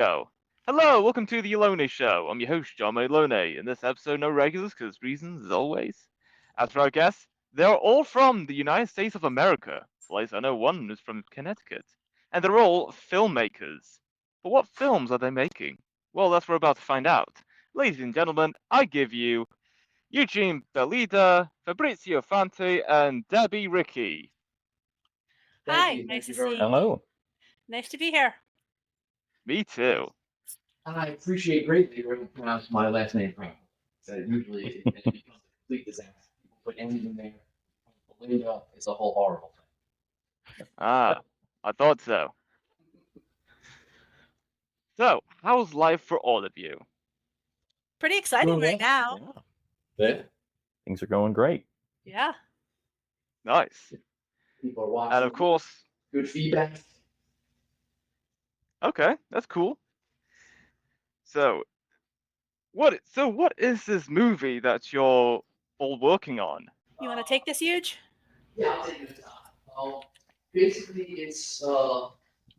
Go. Hello, welcome to the Alone Show. I'm your host, John Malone. In this episode, no regulars, because reasons, as always. As for our guests, they're all from the United States of America. At least I know one is from Connecticut. And they're all filmmakers. But what films are they making? Well, that's what we're about to find out. Ladies and gentlemen, I give you Eugene Bellida, Fabrizio Fanti, and Debbie Ricky. Thank Hi, you. nice Thank to you very see you. much. Hello. Nice to be here. Me too. I appreciate greatly when you pronounce my last name properly. So usually it becomes a complete disaster. People put N's in there. Belinda is a whole horrible thing. Ah, I thought so. So, how's life for all of you? Pretty exciting Doing right now. Yeah. Things are going great. Yeah. Nice. People are watching. And of course, Good feedback. okay, that's cool. So, what is this movie that you're all working on? You want to take this, Huge? Yeah, I'll take it. Basically, it's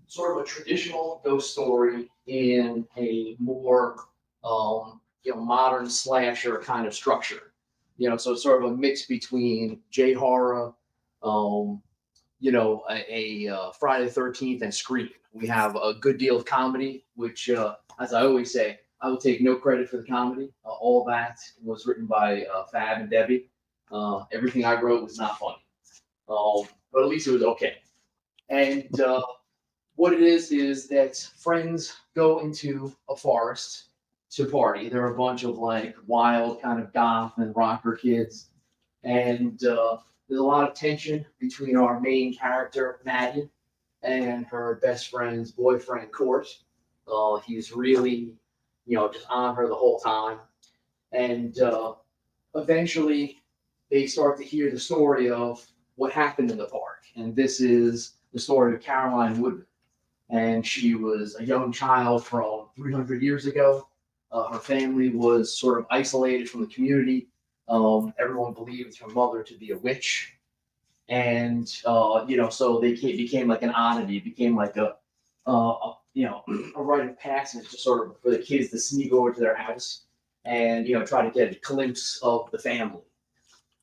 sort of a traditional ghost story in a more modern slasher kind of structure. So it's sort of a mix between J horror, a Friday the 13th and Scream. We have a good deal of comedy, which, as I always say, I will take no credit for the comedy. All that was written by Fab and Debbie. Everything I wrote was not funny, but at least it was okay. And what it is that friends go into a forest to party. There are a bunch of like wild kind of goth and rocker kids, and there's a lot of tension between our main character Maddie and her best friend's boyfriend Court. He's really, just on her the whole time, and eventually they start to hear the story of what happened in the park, and this is the story of Caroline Woodman. And she was a young child from 300 years ago. Her family was sort of isolated from the community. Everyone believed her mother to be a witch, and so they became like an oddity. It became like a rite of passage to sort of for the kids to sneak over to their house and try to get a glimpse of the family.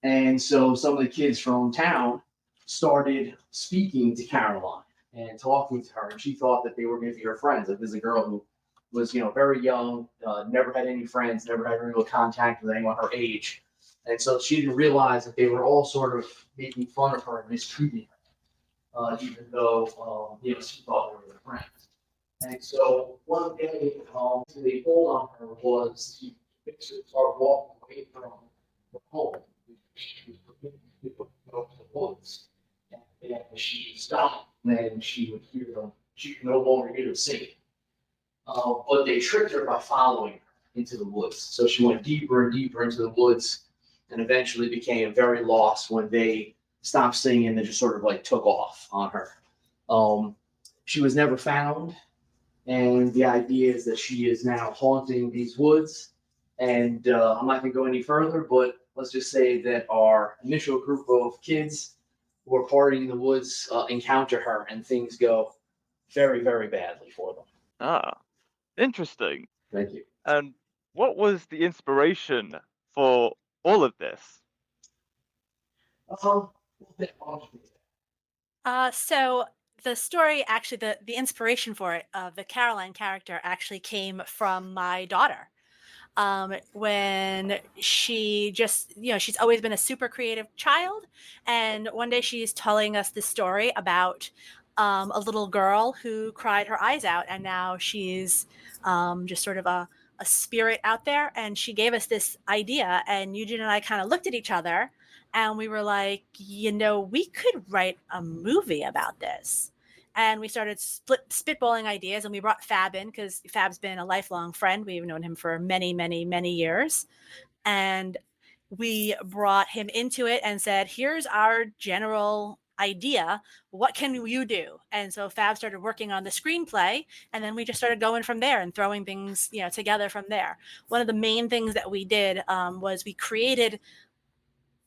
And so some of the kids from town started speaking to Caroline and talking to her, and she thought that they were maybe her friends. Like, there's a girl who was, very young, never had any friends, never had real contact with anyone her age, and so she didn't realize that they were all sort of making fun of her and mistreating her, even though she thought they were her friends. And so one day, they pulled on her was she started walking away from her home. She was prepared to go to the woods. And she would stop, then she would hear them. She could no longer hear them singing. But they tricked her by following her into the woods. So she went deeper and deeper into the woods and eventually became very lost when they stopped singing and just sort of like took off on her. She was never found. And the idea is that she is now haunting these woods. And I'm not going to go any further, but let's just say that our initial group of kids who are partying in the woods encounter her, and things go very, very badly for them. Ah, interesting. Thank you. And what was the inspiration for all of this? So the story, actually, the inspiration for it, the Caroline character, actually came from my daughter. When she just, she's always been a super creative child. And one day she's telling us this story about a little girl who cried her eyes out. And now she's just sort of a spirit out there. And she gave us this idea. And Eugene and I kind of looked at each other and we were like, we could write a movie about this. And we started spitballing ideas, and we brought Fab in because Fab's been a lifelong friend. We've known him for many, many, many years. And we brought him into it and said, here's our general idea. What can you do? And so Fab started working on the screenplay, and then we just started going from there and throwing things, together from there. One of the main things that we did was we created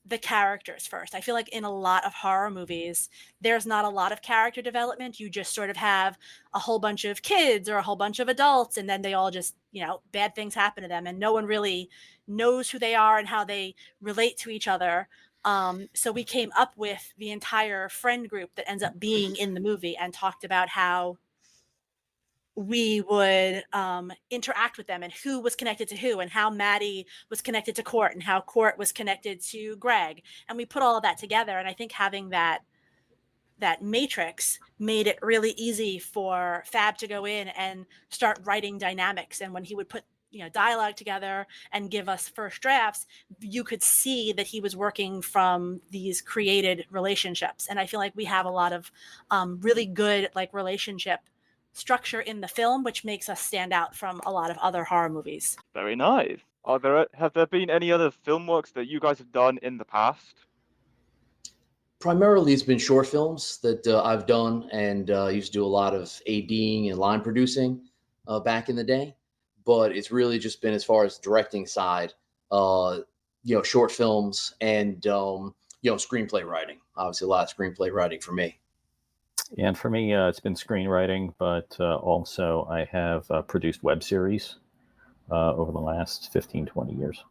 the characters first. I feel like in a lot of horror movies, there's not a lot of character development. You just sort of have a whole bunch of kids or a whole bunch of adults, and then they all just, bad things happen to them, and no one really knows who they are and how they relate to each other. So we came up with the entire friend group that ends up being in the movie and talked about how we would interact with them and who was connected to who, and how Maddie was connected to Court and how Court was connected to Greg. And we put all of that together. And I think having that matrix made it really easy for Fab to go in and start writing dynamics. And when he would put dialogue together and give us first drafts, you could see that he was working from these created relationships. And I feel like we have a lot of really good relationship structure in the film, which makes us stand out from a lot of other horror movies. Very nice. Have there been any other film works that you guys have done in the past? Primarily, it's been short films that I've done, and used to do a lot of ADing and line producing back in the day. But it's really just been, as far as directing side, short films and screenplay writing. Obviously, a lot of screenplay writing for me. And for me, it's been screenwriting, but also I have produced web series over the last 15, 20 years.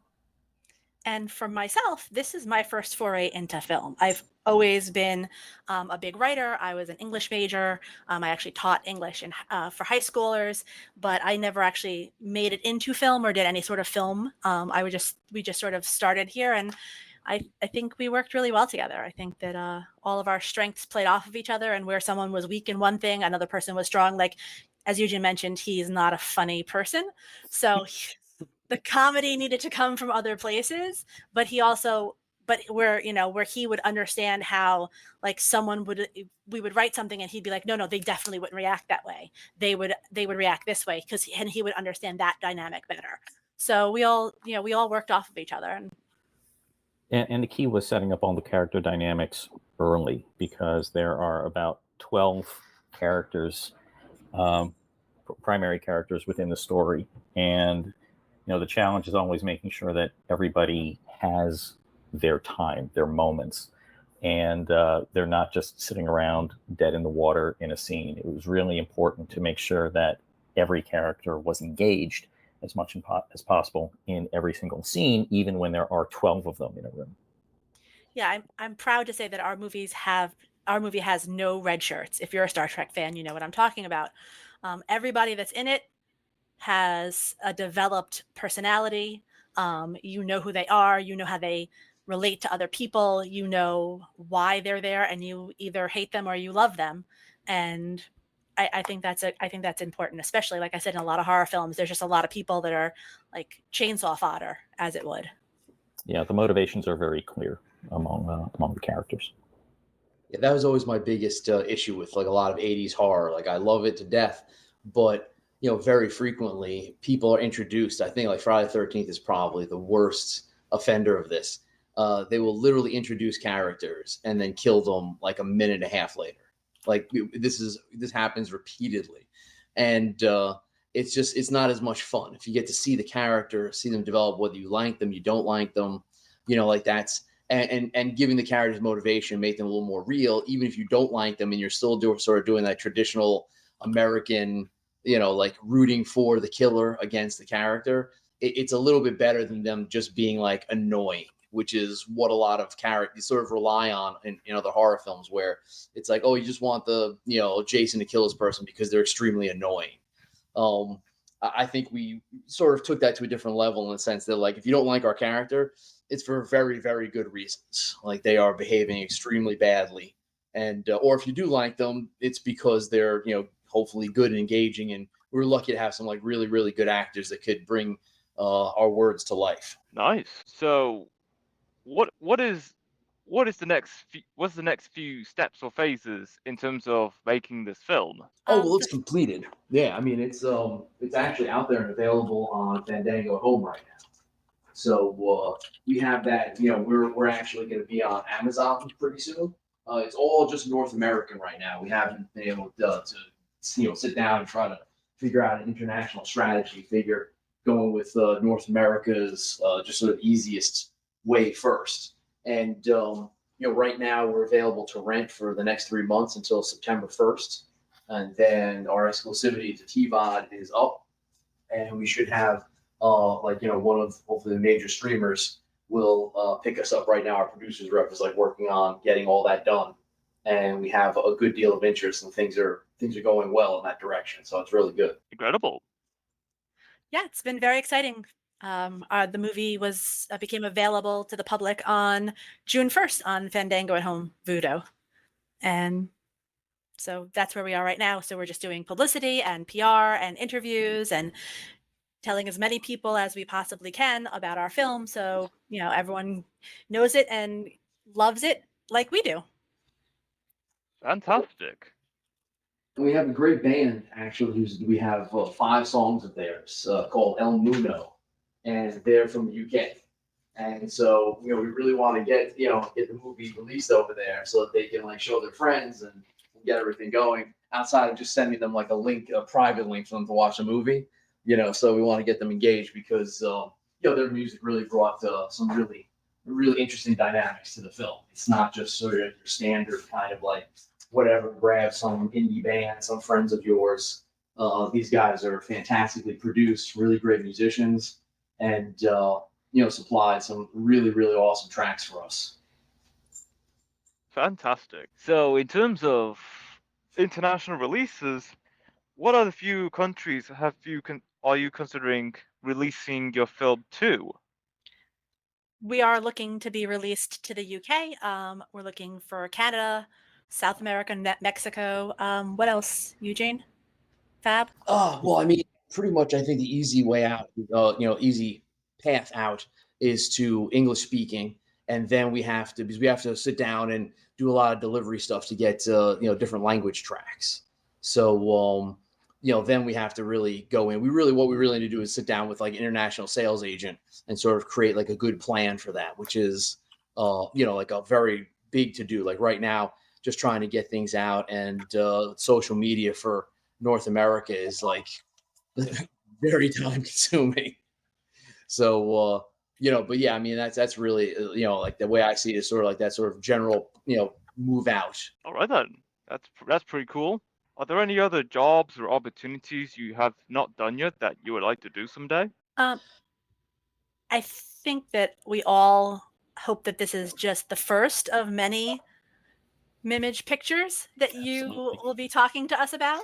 And for myself, this is my first foray into film. I've always been a big writer. I was an English major. I actually taught English for high schoolers, but I never actually made it into film or did any sort of film. We just sort of started here, and I think we worked really well together. I think that all of our strengths played off of each other, and where someone was weak in one thing, another person was strong. Like, as Eugene mentioned, he's not a funny person. So the comedy needed to come from other places, but where he would understand how we would write something and he'd be like, no, they definitely wouldn't react that way. They would react this way, and he would understand that dynamic better. So we all worked off of each other. And the key was setting up all the character dynamics early, because there are about 12 characters, primary characters within the story. And, the challenge is always making sure that everybody has their time, their moments, and they're not just sitting around dead in the water in a scene. It was really important to make sure that every character was engaged as much as possible in every single scene, even when there are 12 of them in a room. Yeah, I'm proud to say that our movie has no red shirts. If you're a Star Trek fan, you know what I'm talking about. Everybody that's in it has a developed personality. You know who they are. You know how they relate to other people. You know why they're there, and you either hate them or you love them. And I think that's important, especially, like I said, in a lot of horror films, there's just a lot of people that are like chainsaw fodder, as it would. Yeah, the motivations are very clear among the characters. Yeah, that was always my biggest issue with a lot of 80s horror. I love it to death, but very frequently people are introduced. I think Friday the 13th is probably the worst offender of this. They will literally introduce characters and then kill them a minute and a half later. This happens repeatedly, and it's not as much fun if you get to see the character, see them develop, whether you like them, you don't like them, that's and giving the characters motivation, make them a little more real, even if you don't like them, and you're still doing that traditional American, rooting for the killer against the character. It's a little bit better than them just being annoying, which is what a lot of characters sort of rely on in other horror films, where it's oh, you just want the, Jason to kill this person because they're extremely annoying. I think we sort of took that to a different level, in the sense that if you don't like our character, it's for very, very good reasons. They are behaving extremely badly. And, or if you do like them, it's because they're, hopefully good and engaging. And we're lucky to have some really, really good actors that could bring our words to life. Nice. So what's the next few steps or phases in terms of making this film? Well, it's completed. Yeah, I mean, it's actually out there and available on Fandango Home right now. So we have that. We're actually going to be on Amazon pretty soon. It's all just North American right now. We haven't been able to sit down and try to figure out an international strategy. Going with North America's just sort of easiest way first. And right now we're available to rent for the next 3 months until September 1st, and then our exclusivity to TVOD is up, and we should have one of hopefully the major streamers will pick us up right now. Our producers rep is working on getting all that done, and we have a good deal of interest, and things are going well in that direction. So it's really good. Incredible. Yeah, it's been very exciting. The movie became available to the public on June 1st on Fandango at Home Vudo. And so that's where we are right now. So we're just doing publicity and PR and interviews and telling as many people as we possibly can about our film. So, everyone knows it and loves it like we do. Fantastic. We have a great band, actually. We have 5 songs of theirs called El Mundo, and they're from the UK. And so, we really want to get the movie released over there so that they can show their friends and get everything going outside of just sending them a link, a private link for them to watch a movie. So we want to get them engaged because their music really brought some really, really interesting dynamics to the film. It's not just sort of your standard kind of whatever, grab some indie band, some friends of yours. These guys are fantastically produced, really great musicians, and supplied some really, really awesome tracks for us. Fantastic. So in terms of international releases, what are the few countries are you considering releasing your film to? We are looking to be released to the UK. We're looking for Canada, South America, Mexico. What else, Eugene? Fab? Well, I mean, pretty much I think the easy way out, easy path out is to English speaking. And then we have to sit down and do a lot of delivery stuff to get, different language tracks. So, then we have to really go in. What we really need to do is sit down with an international sales agent and sort of create a good plan for that, which is, a very big to do. Right now, just trying to get things out, and social media for North America is very time consuming. So, but yeah, I mean, that's really, the way I see it is sort of that sort of general, move out. All right then, that's pretty cool. Are there any other jobs or opportunities you have not done yet that you would like to do someday? I think that we all hope that this is just the first of many Mimage pictures that you will be talking to us about.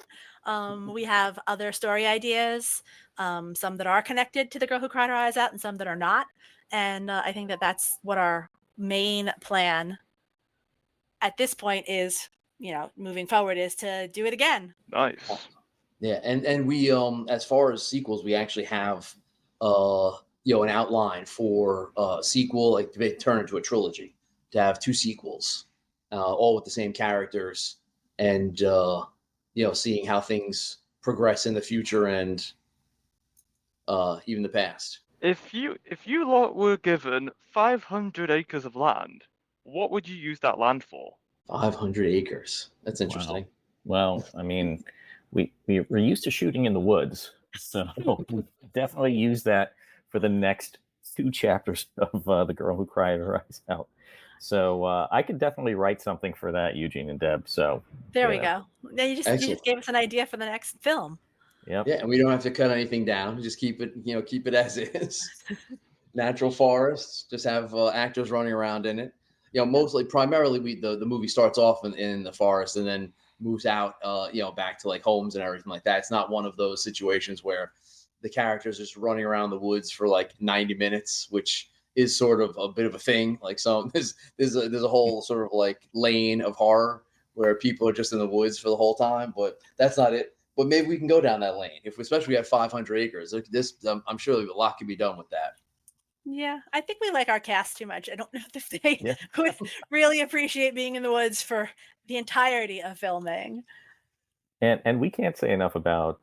We have other story ideas, some that are connected to The Girl Who Cried Her Eyes Out and some that are not. And I think that that's what our main plan at this point is, moving forward, is to do it again. Nice. Yeah, and we as far as sequels, we actually have an outline for a sequel, to turn into a trilogy, to have 2 sequels, all with the same characters, and seeing how things progress in the future and even the past. If you lot were given 500 acres of land, what would you use that land for? 500 acres. That's interesting. Wow. Well, I mean, we're used to shooting in the woods, so we definitely use that for the next 2 chapters of The Girl Who Cried Her Eyes Out. So I could definitely write something for that, Eugene and Deb. So there we go. Now you just gave us an idea for the next film. Yep. Yeah, and we don't have to cut anything down. Just keep it as is. Natural forests. Just have actors running around in it. Primarily, the movie starts off in the forest and then moves out, back to homes and everything like that. It's not one of those situations where the characters just running around the woods for 90 minutes, which is sort of a bit of a thing. There's a whole sort of lane of horror where people are just in the woods for the whole time, but that's not it. But maybe we can go down that lane especially we have 500 acres. I'm sure a lot can be done with that. Yeah, I think we like our cast too much. I don't know if they would really appreciate being in the woods for the entirety of filming. And we can't say enough about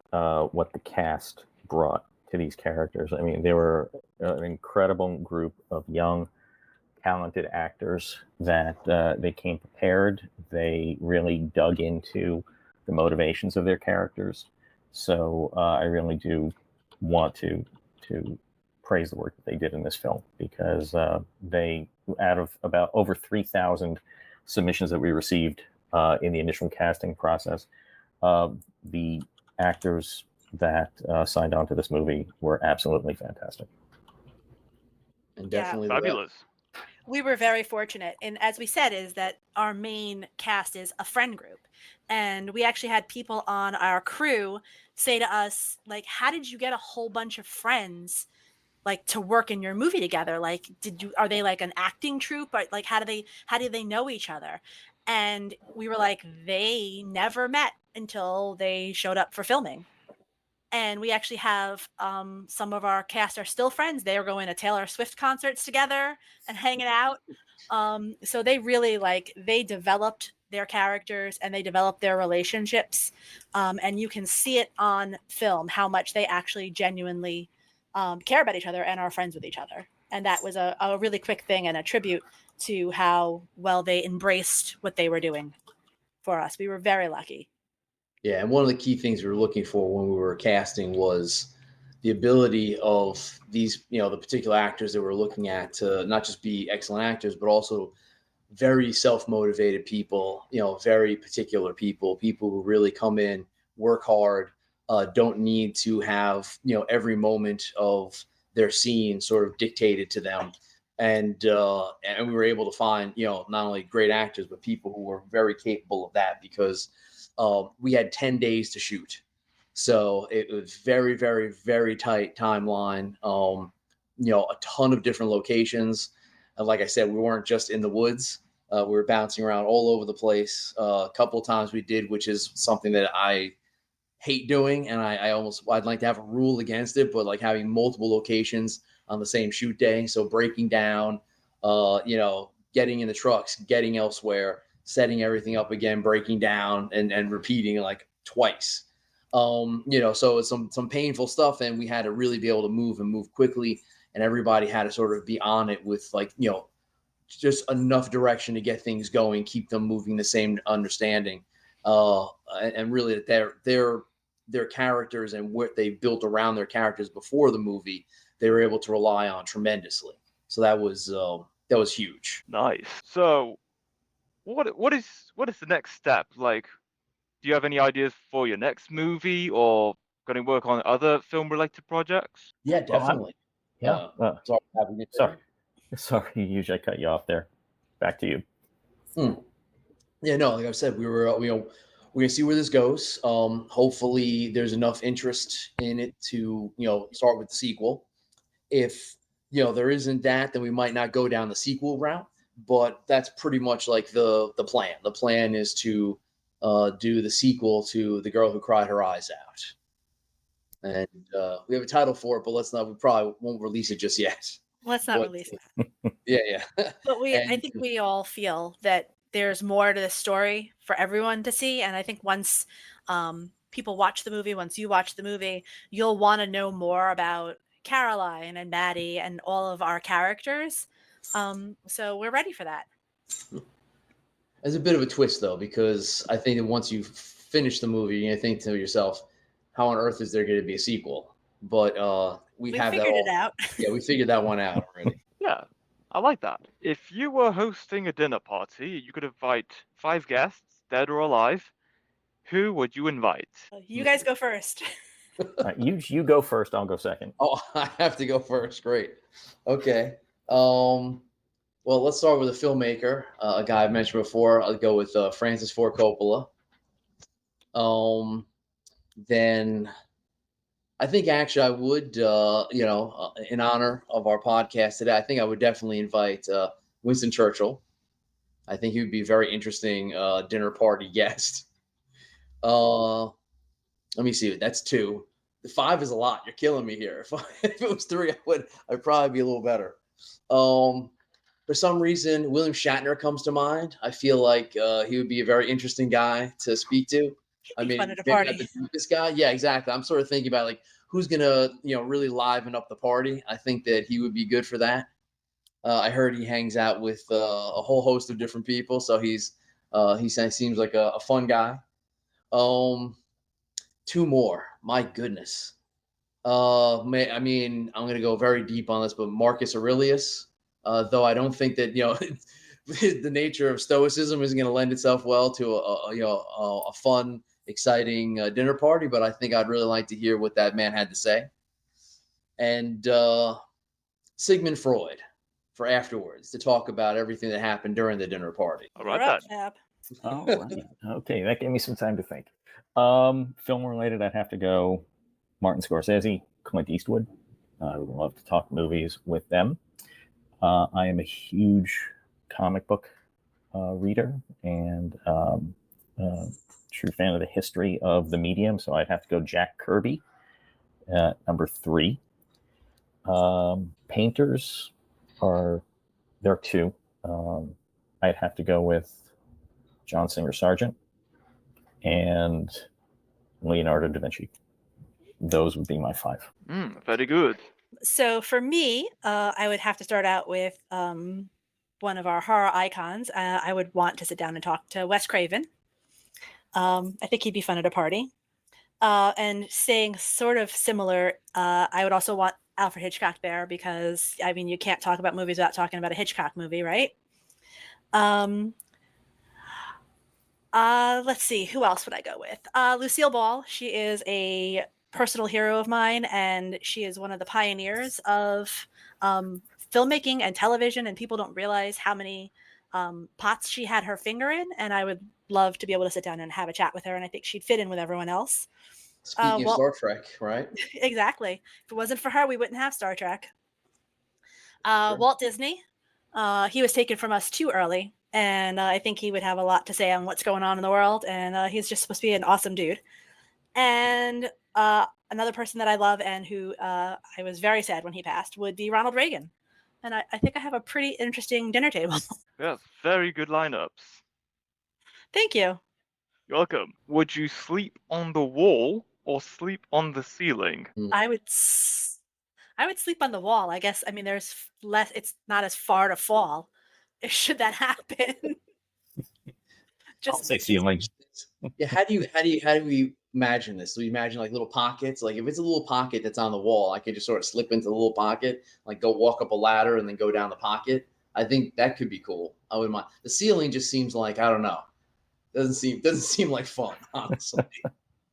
what the cast brought to these characters. I mean, they were an incredible group of young, talented actors that they came prepared. They really dug into the motivations of their characters. So I really do want to praise the work that they did in this film, because they, out of about over 3,000 submissions that we received in the initial casting process, the actors that signed on to this movie were absolutely fantastic. And Yeah. definitely Fabulous. We were very fortunate, and as we said, is that our main cast is a friend group, and we actually had people on our crew say to us, like, how did you get a whole bunch of friends like to work in your movie together? Like, are they like an acting troupe, or like how do they know each other? And we were like, they never met until they showed up for filming. And we actually have some of our cast are still friends. They are going to Taylor Swift concerts together and hanging out. So they really they developed their characters and they developed their relationships. And you can see it on film how much they actually genuinely care about each other and are friends with each other. And that was a really quick thing and a tribute to how well they embraced what they were doing for us. We were very lucky. Yeah, and one of the key things we were looking for when we were casting was the ability of these, the particular actors that we're looking at to not just be excellent actors, but also very self-motivated people, very particular people who really come in, work hard, don't need to have, every moment of their scene sort of dictated to them. And we were able to find, not only great actors, but people who were very capable of that, because we had 10 days to shoot. So it was very, very, very tight timeline. A ton of different locations. And like I said, we weren't just in the woods. We were bouncing around all over the place. A couple of times we did, which is something that I hate doing. And I'd like to have a rule against it, but like having multiple locations on the same shoot day. So breaking down, getting in the trucks, getting elsewhere, setting everything up again, breaking down and repeating like twice. So it's some painful stuff, and we had to really be able to move quickly, and everybody had to sort of be on it with just enough direction to get things going, keep them moving the same understanding, and really that their characters and what they built around their characters before the movie, they were able to rely on tremendously. So that was huge. Nice. So what is the next step? Like, do you have any ideas for your next movie, or going to work on other film related projects? Yeah, definitely. Yeah. Sorry. Sorry, usually I cut you off there. Back to you. Yeah, no, like I said, we're gonna see where this goes. Hopefully there's enough interest in it to, start with the sequel. If, there isn't that, then we might not go down the sequel route, but that's pretty much like the plan. The plan is to do the sequel to The Girl Who Cried Her Eyes Out. And we have a title for it, but we probably won't release it just yet. Let's not release that. Yeah. But I think we all feel that there's more to the story for everyone to see. And I think once people watch the movie, once you watch the movie, you'll want to know more about Caroline and Maddie and all of our characters. So we're ready for that. There's a bit of a twist, though, because I think that once you finish the movie, you're going to think to yourself, how on earth is there going to be a sequel? But we have figured it out. Yeah, we figured that one out already. Yeah, I like that. If you were hosting a dinner party, you could invite 5 guests, dead or alive. Who would you invite? You guys go first. You go first. I'll go second. Oh, I have to go first. Great. Okay. Well, let's start with a filmmaker, a guy I've mentioned before. I'll go with Francis Ford Coppola. Then I think actually I would, in honor of our podcast today, I think I would definitely invite Winston Churchill. I think he would be a very interesting dinner party guest. Let me see. That's 2. The 5 is a lot. You're killing me here. If it was 3, I'd probably be a little better. For some reason, William Shatner comes to mind. I feel like he would be a very interesting guy to speak to. I mean, fun at a party. This guy, yeah, exactly. I'm sort of thinking about like who's gonna, really liven up the party. I think that he would be good for that. I heard he hangs out with a whole host of different people, so he seems like a fun guy. 2 more. My goodness. I mean, I'm going to go very deep on this, but Marcus Aurelius, though I don't think that, the nature of stoicism is going to lend itself well to a fun, exciting dinner party, but I think I'd really like to hear what that man had to say. And Sigmund Freud for afterwards to talk about everything that happened during the dinner party. All You're right up, then. Fab. All right. Okay, that gave me some time to think. Film related, I'd have to go Martin Scorsese, Clint Eastwood. I would love to talk movies with them. I am a huge comic book reader and true fan of the history of the medium, so I'd have to go Jack Kirby at number 3. Painters there are 2. I'd have to go with John Singer Sargent and Leonardo da Vinci. Those would be my 5. Very good. So for me, I would have to start out with one of our horror icons. I would want to sit down and talk to Wes Craven. I think he'd be fun at a party. And saying sort of similar, I would also want Alfred Hitchcock there because, I mean, you can't talk about movies without talking about a Hitchcock movie, right? Let's see, who else would I go with? Lucille Ball. She is a personal hero of mine, and she is one of the pioneers of filmmaking and television, and people don't realize how many pots she had her finger in, and I would love to be able to sit down and have a chat with her, and I think she'd fit in with everyone else. Speaking of Star Trek, right? Exactly. If it wasn't for her, we wouldn't have Star Trek. Sure. Walt Disney. He was taken from us too early, and I think he would have a lot to say on what's going on in the world, and he's just supposed to be an awesome dude. And another person that I love and who I was very sad when he passed would be Ronald Reagan. And I think I have a pretty interesting dinner table. Yes, very good lineups. Thank you. You're welcome. Would you sleep on the wall or sleep on the ceiling? I would sleep on the wall. I guess. I mean, there's less. It's not as far to fall. Should that happen? I'll say ceiling. Yeah, how do we imagine this? Do we imagine like little pockets? Like if it's a little pocket that's on the wall, I could just sort of slip into the little pocket, like go walk up a ladder and then go down the pocket. I think that could be cool. I wouldn't mind. The ceiling just seems like, I don't know. Doesn't seem like fun, honestly.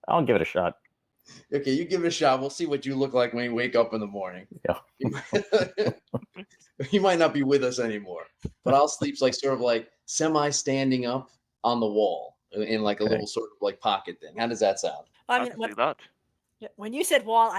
I'll give it a shot. Okay, you give it a shot. We'll see what you look like when you wake up in the morning. Yeah. You might not be with us anymore, but I'll sleep like sort of like semi-standing up on the wall in like a little sort of like pocket thing. How does that sound? Well, I I mean, can see that. when you said wall,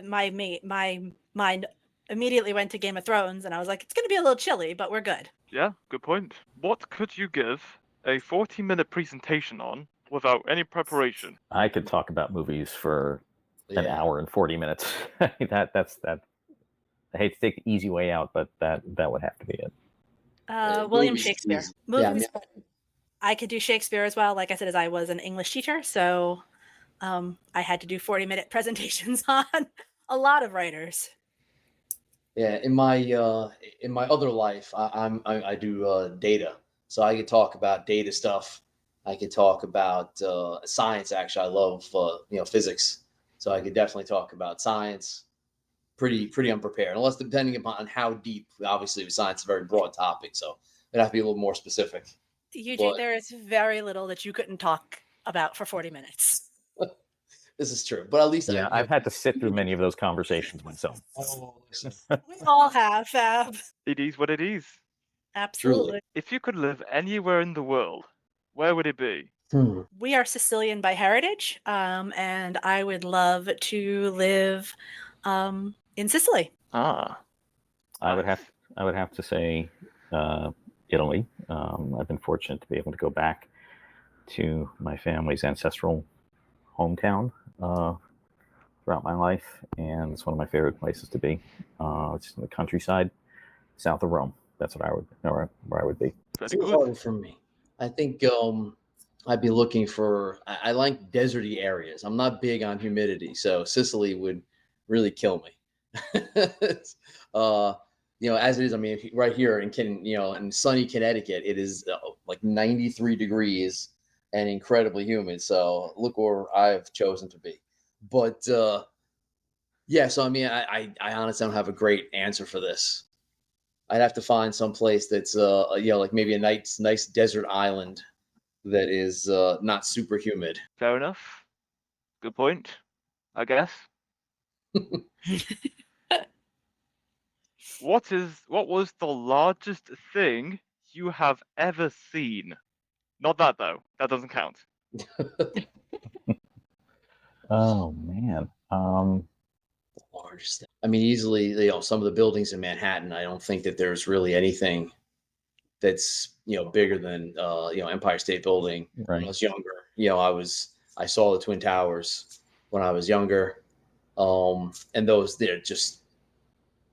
my mind immediately went to Game of Thrones, and I was like, it's going to be a little chilly, but we're good. Yeah, good point. What could you give a 40-minute presentation on without any preparation? I could talk about movies for an hour and 40 minutes. That's I hate to take the easy way out, but that would have to be it. William movies, Shakespeare. please. Movies. Yeah, I could do Shakespeare as well. Like I said, as I was an English teacher, so I had to do 40-minute presentations on a lot of writers. Yeah, in my other life, I do data, so I could talk about data stuff. I could talk about science. Actually, I love physics, so I could definitely talk about science. Pretty unprepared, unless depending upon how deep. Obviously, with science is a very broad topic, so it'd have to be a little more specific. Eugene, there is very little that you couldn't talk about for 40 minutes. This is true, but at least I've had to sit through many of those conversations myself. We all have, Fab. It is what it is. Absolutely. Truly. If you could live anywhere in the world, where would it be? We are Sicilian by heritage, and I would love to live in Sicily. Ah. I would have to say Italy. I've been fortunate to be able to go back to my family's ancestral hometown throughout my life, and it's one of my favorite places to be. It's in the countryside, south of Rome. That's where I would be. Very Too good. hard for me. I think I'd be looking for. I like deserty areas. I'm not big on humidity, so Sicily would really kill me. As it is. I mean, right here in sunny Connecticut, it is like 93 degrees and incredibly humid. So look where I've chosen to be. But Yeah, so I mean, I honestly don't have a great answer for this. I'd have to find some place that's like maybe a nice desert island that is not super humid. Fair enough. Good point, I guess. What was the largest thing you have ever seen? Not that though. That doesn't count. Oh man. The largest. I mean, easily, some of the buildings in Manhattan. I don't think that there's really anything that's bigger than Empire State Building. When I Right. was younger, I saw the Twin Towers when I was younger, and they're just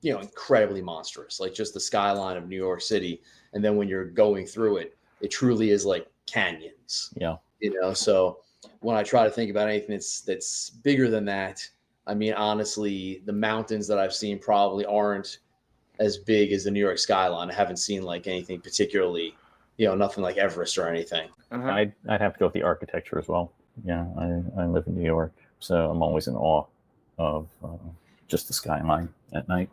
incredibly monstrous, like just the skyline of New York City. And then when you're going through it, it truly is like canyons. Yeah. So when I try to think about anything that's bigger than that, I mean, honestly, the mountains that I've seen probably aren't as big as the New York skyline. I haven't seen like anything particularly, nothing like Everest or anything. Uh-huh. I'd have to go with the architecture as well. Yeah, I live in New York, so I'm always in awe of just the skyline at night.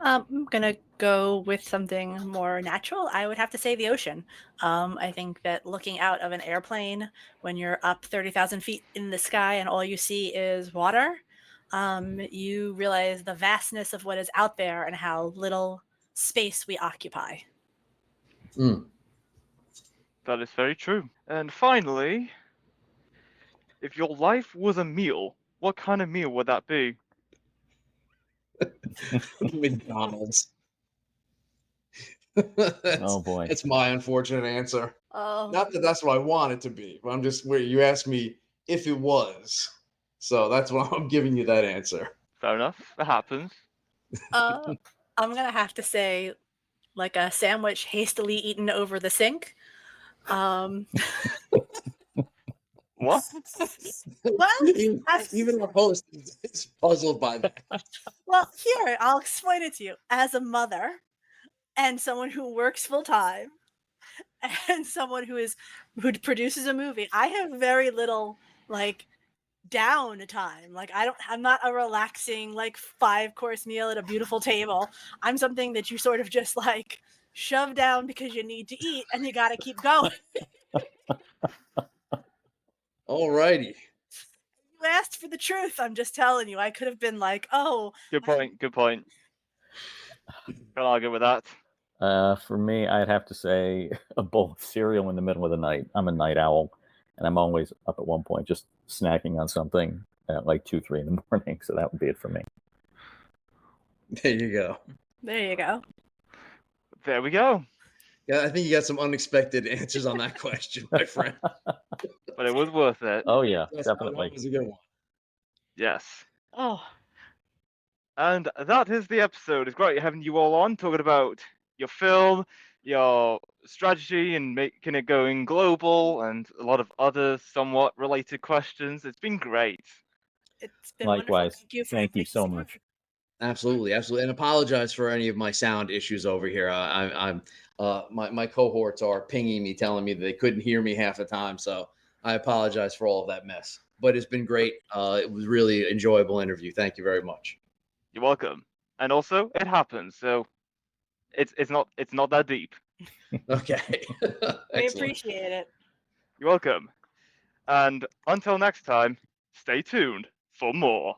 I'm gonna go with something more natural. I would have to say the ocean. I think that looking out of an airplane when you're up 30,000 feet in the sky and all you see is water, you realize the vastness of what is out there and how little space we occupy. That is very true. And finally, if your life was a meal, what kind of meal would that be? McDonald's. Oh boy. That's my unfortunate answer. Oh, Not that that's what I want it to be, but I'm just where you asked me if it was. So that's why I'm giving you that answer. Fair enough. That happens. I'm gonna have to say like a sandwich hastily eaten over the sink. What? Well, Even our host is puzzled by that. well, here, I'll explain it to you. As a mother and someone who works full time and someone who produces a movie, I have very little like down time. Like I'm not a relaxing like 5-course meal at a beautiful table. I'm something that you sort of just like shove down because you need to eat and you got to keep going. Alrighty. You asked for the truth. I'm just telling you. I could have been like, oh, Good point. Good point. Can't argue with that. For me, I'd have to say a bowl of cereal in the middle of the night. I'm a night owl, and I'm always up at one point just snacking on something at like 2, 3 in the morning. So that would be it for me. There you go. there you go. There we go. Yeah, I think you got some unexpected answers on that question, my friend. But it was worth it. Oh yeah, That definitely. was a good one. Yes. Oh, And that is the episode. It's great having you all on, talking about your film, your strategy, and making it going global, and a lot of other somewhat related questions. It's been great. it's been wonderful. Likewise. Thank you for Thank you inviting so me. much. Absolutely, absolutely, and apologize for any of my sound issues over here. I'm my cohorts are pinging me, telling me that they couldn't hear me half the time, so I apologize for all of that mess. But it's been great. It was really enjoyable interview. Thank you very much. You're welcome. And also, it happens, so it's not that deep. Okay. We Excellent. appreciate it. You're welcome. And until next time, stay tuned for more.